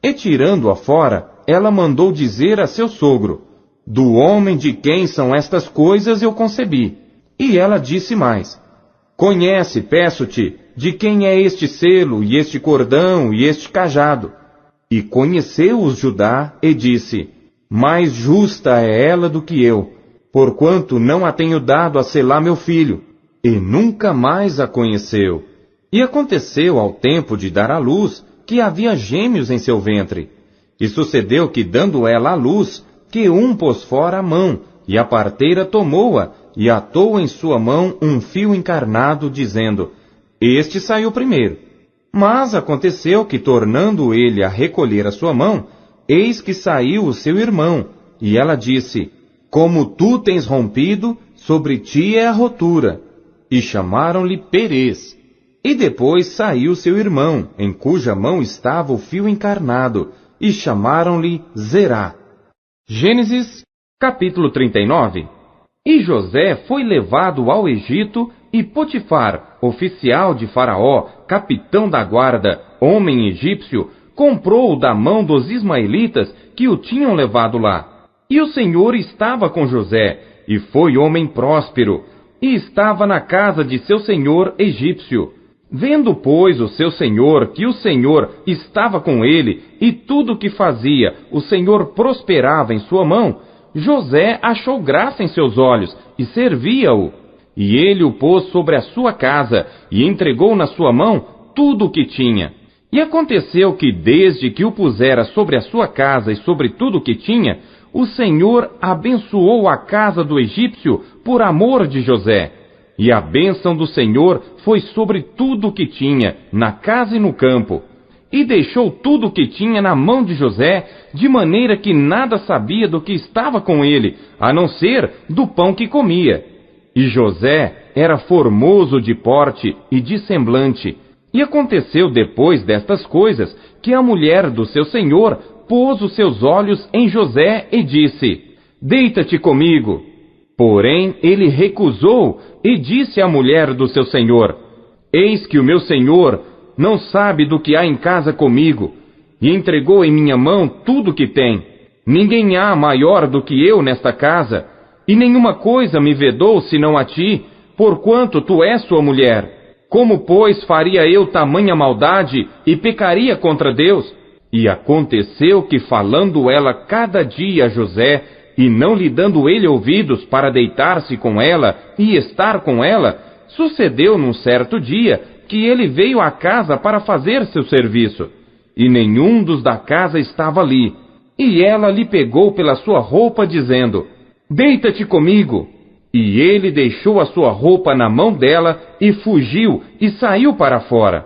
E tirando-a fora, ela mandou dizer a seu sogro: do homem de quem são estas coisas eu concebi. E ela disse mais: conhece, peço-te, de quem é este selo, e este cordão, e este cajado. E conheceu-os Judá, e disse: mais justa é ela do que eu, porquanto não a tenho dado a Selá meu filho. E nunca mais a conheceu. E aconteceu ao tempo de dar à luz, que havia gêmeos em seu ventre. E sucedeu que, dando ela à luz, que um pôs fora a mão, e a parteira tomou-a, e atou em sua mão um fio encarnado, dizendo: este saiu primeiro. Mas aconteceu que, tornando ele a recolher a sua mão, eis que saiu o seu irmão, e ela disse: como tu tens rompido, sobre ti é a rotura. E chamaram-lhe Perez. E depois saiu seu irmão, em cuja mão estava o fio encarnado, e chamaram-lhe Zerá. Gênesis, capítulo 39. E José foi levado ao Egito, e Potifar, oficial de Faraó, capitão da guarda, homem egípcio, comprou-o da mão dos ismaelitas que o tinham levado lá. E o Senhor estava com José, e foi homem próspero, e estava na casa de seu senhor egípcio. Vendo, pois, o seu senhor que o Senhor estava com ele, e tudo o que fazia, o Senhor prosperava em sua mão, José achou graça em seus olhos, e servia-o. E ele o pôs sobre a sua casa, e entregou na sua mão tudo o que tinha. E aconteceu que, desde que o pusera sobre a sua casa e sobre tudo o que tinha, o Senhor abençoou a casa do egípcio por amor de José. E a bênção do Senhor foi sobre tudo o que tinha, na casa e no campo. E deixou tudo o que tinha na mão de José, de maneira que nada sabia do que estava com ele, a não ser do pão que comia. E José era formoso de porte e de semblante. E aconteceu depois destas coisas, que a mulher do seu senhor pôs os seus olhos em José e disse: deita-te comigo. Porém ele recusou e disse à mulher do seu senhor: eis que o meu senhor não sabe do que há em casa comigo, e entregou em minha mão tudo o que tem. Ninguém há maior do que eu nesta casa, e nenhuma coisa me vedou senão a ti, porquanto tu és sua mulher. Como, pois, faria eu tamanha maldade e pecaria contra Deus? E aconteceu que, falando ela cada dia a José, e não lhe dando ele ouvidos para deitar-se com ela e estar com ela, sucedeu num certo dia que ele veio à casa para fazer seu serviço. E nenhum dos da casa estava ali. E ela lhe pegou pela sua roupa, dizendo: deita-te comigo. E ele deixou a sua roupa na mão dela, e fugiu, e saiu para fora.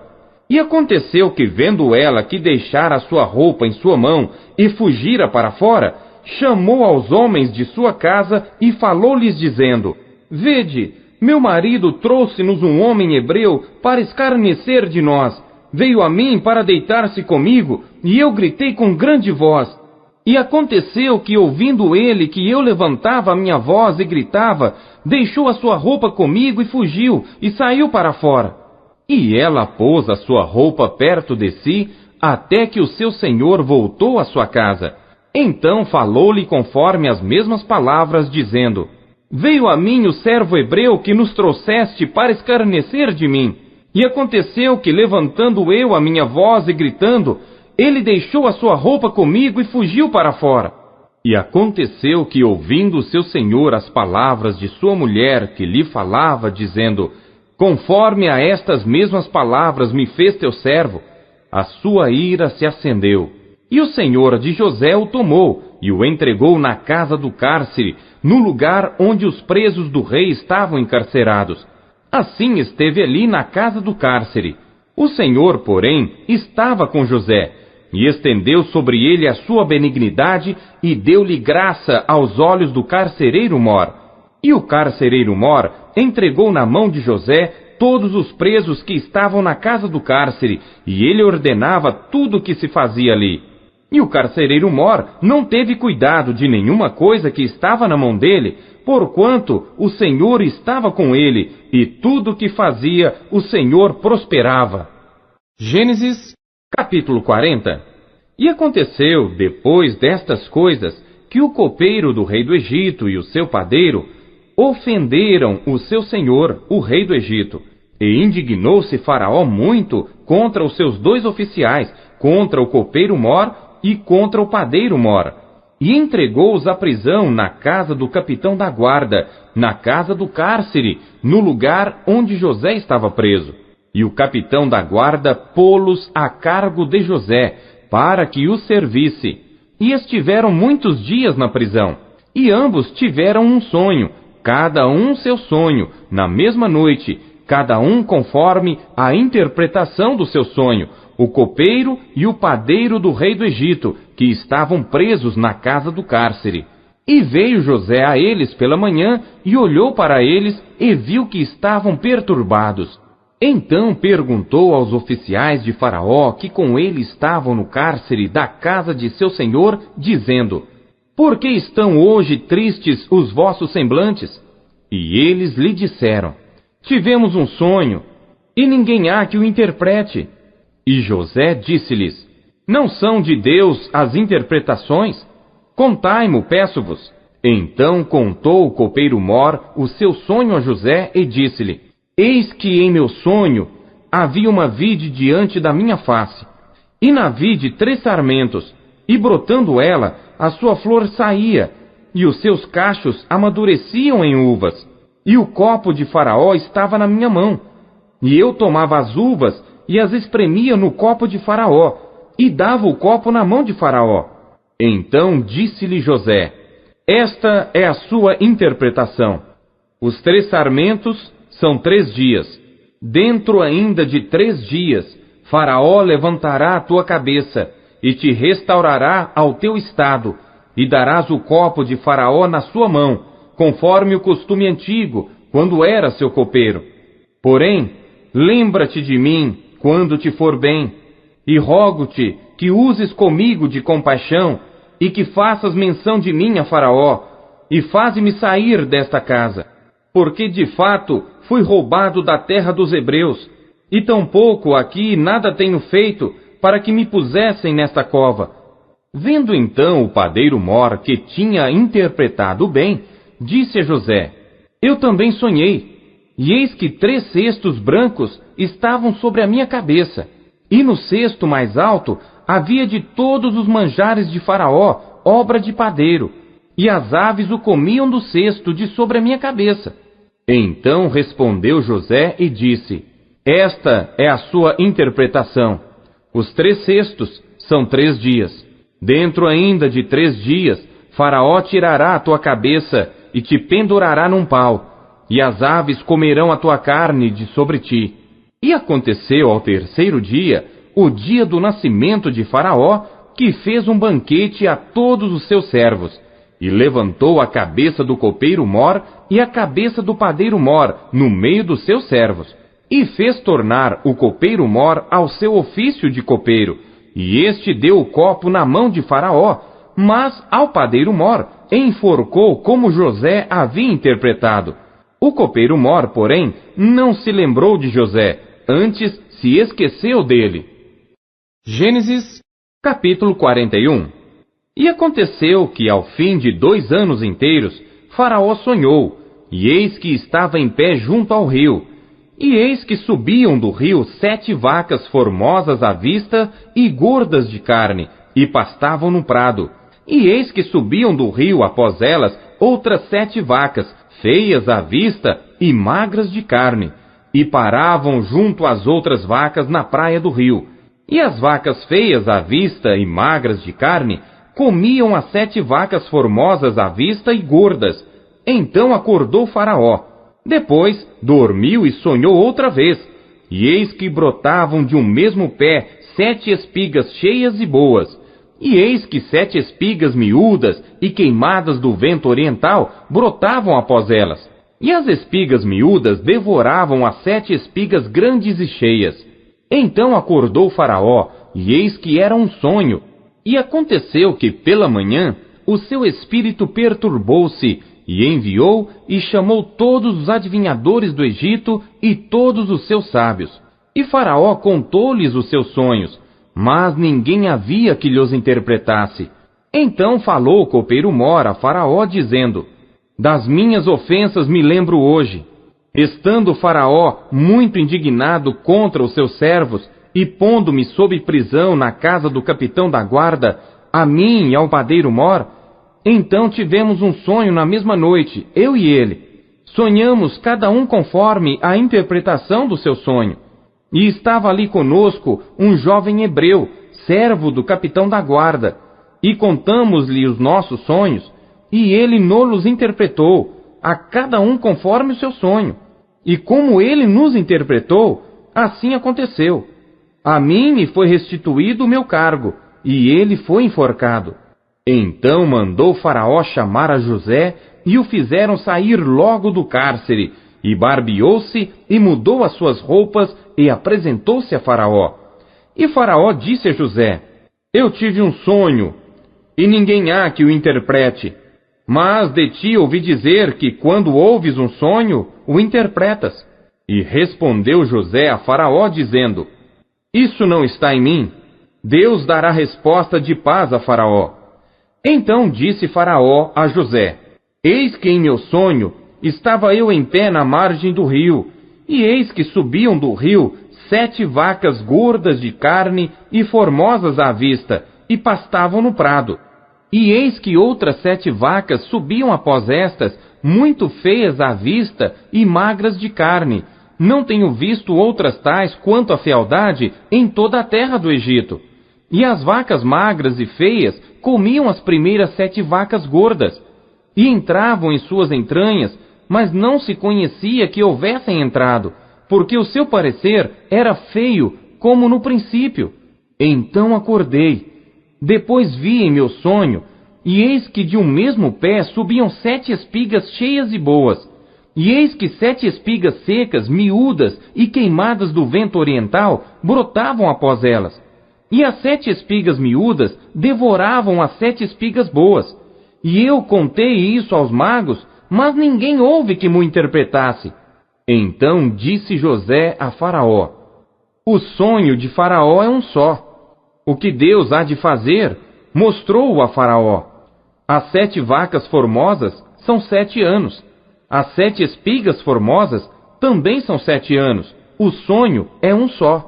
E aconteceu que, vendo ela que deixara a sua roupa em sua mão, e fugira para fora, chamou aos homens de sua casa, e falou-lhes dizendo: vede, meu marido trouxe-nos um homem hebreu para escarnecer de nós. Veio a mim para deitar-se comigo, e eu gritei com grande voz. E aconteceu que, ouvindo ele que eu levantava a minha voz e gritava, deixou a sua roupa comigo e fugiu, e saiu para fora. E ela pôs a sua roupa perto de si, até que o seu senhor voltou à sua casa. Então falou-lhe conforme as mesmas palavras, dizendo: veio a mim o servo hebreu que nos trouxeste para escarnecer de mim. E aconteceu que, levantando eu a minha voz e gritando, ele deixou a sua roupa comigo e fugiu para fora. E aconteceu que, ouvindo seu senhor as palavras de sua mulher que lhe falava, dizendo: conforme a estas mesmas palavras me fez teu servo, a sua ira se acendeu. E o senhor de José o tomou e o entregou na casa do cárcere, no lugar onde os presos do rei estavam encarcerados. Assim esteve ali na casa do cárcere. O Senhor, porém, estava com José, e estendeu sobre ele a sua benignidade, e deu-lhe graça aos olhos do carcereiro mor. E o carcereiro mor entregou na mão de José todos os presos que estavam na casa do cárcere, e ele ordenava tudo o que se fazia ali. E o carcereiro mor não teve cuidado de nenhuma coisa que estava na mão dele, porquanto o Senhor estava com ele, e tudo o que fazia o Senhor prosperava. Gênesis, capítulo 40. E aconteceu, depois destas coisas, que o copeiro do rei do Egito e o seu padeiro ofenderam o seu senhor, o rei do Egito. E indignou-se Faraó muito contra os seus 2 oficiais, contra o copeiro Mor e contra o padeiro Mor. E entregou-os à prisão na casa do capitão da guarda, na casa do cárcere, no lugar onde José estava preso. E o capitão da guarda pô-los a cargo de José, para que os servisse. E estiveram muitos dias na prisão. E ambos tiveram um sonho, cada um seu sonho, na mesma noite, cada um conforme a interpretação do seu sonho, o copeiro e o padeiro do rei do Egito, que estavam presos na casa do cárcere. E veio José a eles pela manhã, e olhou para eles, e viu que estavam perturbados. Então perguntou aos oficiais de Faraó, que com ele estavam no cárcere da casa de seu senhor, dizendo: Por que estão hoje tristes os vossos semblantes? E eles lhe disseram: Tivemos um sonho, e ninguém há que o interprete. E José disse-lhes: Não são de Deus as interpretações? Contai-mo, peço-vos. Então contou o copeiro Mor o seu sonho a José e disse-lhe: Eis que em meu sonho havia uma vide diante da minha face, e na vide 3 sarmentos, e brotando ela, a sua flor saía, e os seus cachos amadureciam em uvas. E o copo de Faraó estava na minha mão, e eu tomava as uvas e as espremia no copo de Faraó, e dava o copo na mão de Faraó. Então disse-lhe José: Esta é a sua interpretação. Os 3 sarmentos são 3 dias. Dentro ainda de 3 dias, Faraó levantará a tua cabeça, e te restaurará ao teu estado, e darás o copo de Faraó na sua mão, conforme o costume antigo, quando era seu copeiro. Porém, lembra-te de mim, quando te for bem, e rogo-te que uses comigo de compaixão, e que faças menção de mim a Faraó, e faze-me sair desta casa, porque de fato fui roubado da terra dos hebreus, e tampouco aqui nada tenho feito para que me pusessem nesta cova. Vendo então o padeiro Mor que tinha interpretado bem, disse a José: Eu também sonhei, e eis que 3 cestos brancos estavam sobre a minha cabeça, e no cesto mais alto havia de todos os manjares de Faraó, obra de padeiro, e as aves o comiam do cesto de sobre a minha cabeça. Então respondeu José e disse: Esta é a sua interpretação. Os 3 cestos são 3 dias. Dentro ainda de 3 dias, Faraó tirará a tua cabeça e te pendurará num pau, e as aves comerão a tua carne de sobre ti. E aconteceu ao 3º dia, o dia do nascimento de Faraó, que fez um banquete a todos os seus servos, e levantou a cabeça do copeiro Mor e a cabeça do padeiro Mor no meio dos seus servos, e fez tornar o copeiro Mor ao seu ofício de copeiro, e este deu o copo na mão de Faraó, mas ao padeiro Mor enforcou como José havia interpretado. O copeiro Mor, porém, não se lembrou de José, antes se esqueceu dele. Gênesis, capítulo 41. E aconteceu que, ao fim de 2 anos inteiros, Faraó sonhou, e eis que estava em pé junto ao rio. E eis que subiam do rio 7 vacas formosas à vista e gordas de carne, e pastavam no prado. E eis que subiam do rio após elas outras 7 vacas, feias à vista e magras de carne, e paravam junto às outras vacas na praia do rio. E as vacas feias à vista e magras de carne comiam as 7 vacas formosas à vista e gordas. Então acordou Faraó. Depois dormiu e sonhou outra vez. E eis que brotavam de um mesmo pé 7 espigas cheias e boas. E eis que 7 espigas miúdas e queimadas do vento oriental brotavam após elas. E as espigas miúdas devoravam as 7 espigas grandes e cheias. Então acordou Faraó, e eis que era um sonho. E aconteceu que pela manhã o seu espírito perturbou-se, e enviou e chamou todos os adivinhadores do Egito e todos os seus sábios. E Faraó contou-lhes os seus sonhos, mas ninguém havia que lhos interpretasse. Então falou o copeiro-mor a Faraó, dizendo: das minhas ofensas me lembro hoje. Estando Faraó muito indignado contra os seus servos, e pondo-me sob prisão na casa do capitão da guarda, a mim e ao padeiro-mor, então tivemos um sonho na mesma noite, eu e ele. Sonhamos cada um conforme a interpretação do seu sonho. E estava ali conosco um jovem hebreu, servo do capitão da guarda, e contamos-lhe os nossos sonhos, e ele nos interpretou, a cada um conforme o seu sonho. E como ele nos interpretou, assim aconteceu. A mim me foi restituído o meu cargo, e ele foi enforcado. Então mandou Faraó chamar a José, e o fizeram sair logo do cárcere, e barbeou-se, e mudou as suas roupas, e apresentou-se a Faraó. E Faraó disse a José: eu tive um sonho, e ninguém há que o interprete. Mas de ti ouvi dizer que quando ouves um sonho, o interpretas. E respondeu José a Faraó, dizendo: isso não está em mim. Deus dará resposta de paz a Faraó. Então disse Faraó a José: eis que em meu sonho estava eu em pé na margem do rio, e eis que subiam do rio 7 vacas gordas de carne e formosas à vista, e pastavam no prado. E eis que outras 7 vacas subiam após estas, muito feias à vista e magras de carne. Não tenho visto outras tais quanto a fealdade em toda a terra do Egito. E as vacas magras e feias comiam as primeiras 7 vacas gordas, e entravam em suas entranhas, mas não se conhecia que houvessem entrado, porque o seu parecer era feio, como no princípio. Então acordei. Depois vi em meu sonho, e eis que de um mesmo pé subiam 7 espigas cheias e boas, e eis que 7 espigas secas, miúdas e queimadas do vento oriental brotavam após elas. E as 7 espigas miúdas devoravam as 7 espigas boas. E eu contei isso aos magos, mas ninguém houve que mo interpretasse. Então disse José a Faraó: o sonho de Faraó é um só. O que Deus há de fazer, mostrou-o a Faraó. As 7 vacas formosas são 7 anos. As 7 espigas formosas também são 7 anos. O sonho é um só.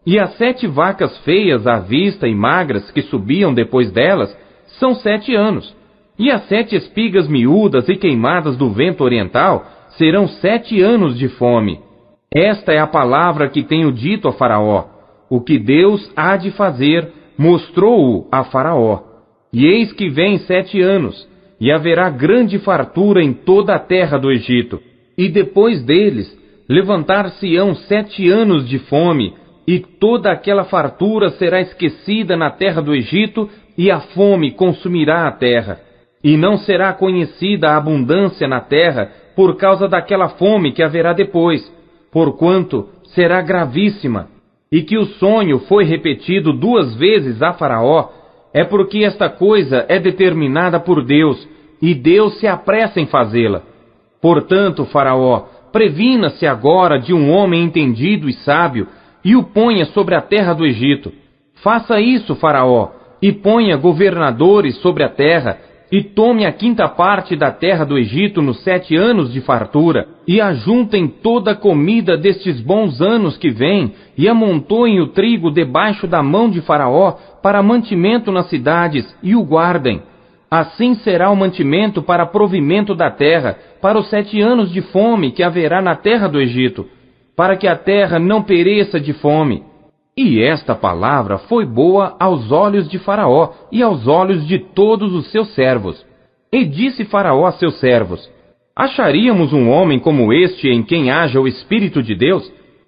E as 7 vacas feias à vista e magras que subiam depois delas são 7 anos. E as 7 espigas miúdas e queimadas do vento oriental serão 7 anos de fome. Esta é a palavra que tenho dito a Faraó. O que Deus há de fazer, mostrou-o a Faraó. E eis que vem 7 anos, e haverá grande fartura em toda a terra do Egito. E depois deles, levantar-se-ão 7 anos de fome, e toda aquela fartura será esquecida na terra do Egito, e a fome consumirá a terra. E não será conhecida a abundância na terra por causa daquela fome que haverá depois, porquanto será gravíssima. E que o sonho foi repetido 2 vezes a Faraó, é porque esta coisa é determinada por Deus, e Deus se apressa em fazê-la. Portanto, Faraó, previna-se agora de um homem entendido e sábio, e o ponha sobre a terra do Egito. Faça isso, Faraó, e ponha governadores sobre a terra, e tome a 5ª parte da terra do Egito nos 7 anos de fartura, e ajuntem toda a comida destes bons anos que vêm, e amontoem o trigo debaixo da mão de Faraó para mantimento nas cidades, e o guardem. Assim será o mantimento para provimento da terra, para os 7 anos de fome que haverá na terra do Egito, para que a terra não pereça de fome. E esta palavra foi boa aos olhos de Faraó e aos olhos de todos os seus servos. E disse Faraó a seus servos: acharíamos um homem como este em quem haja o Espírito de Deus?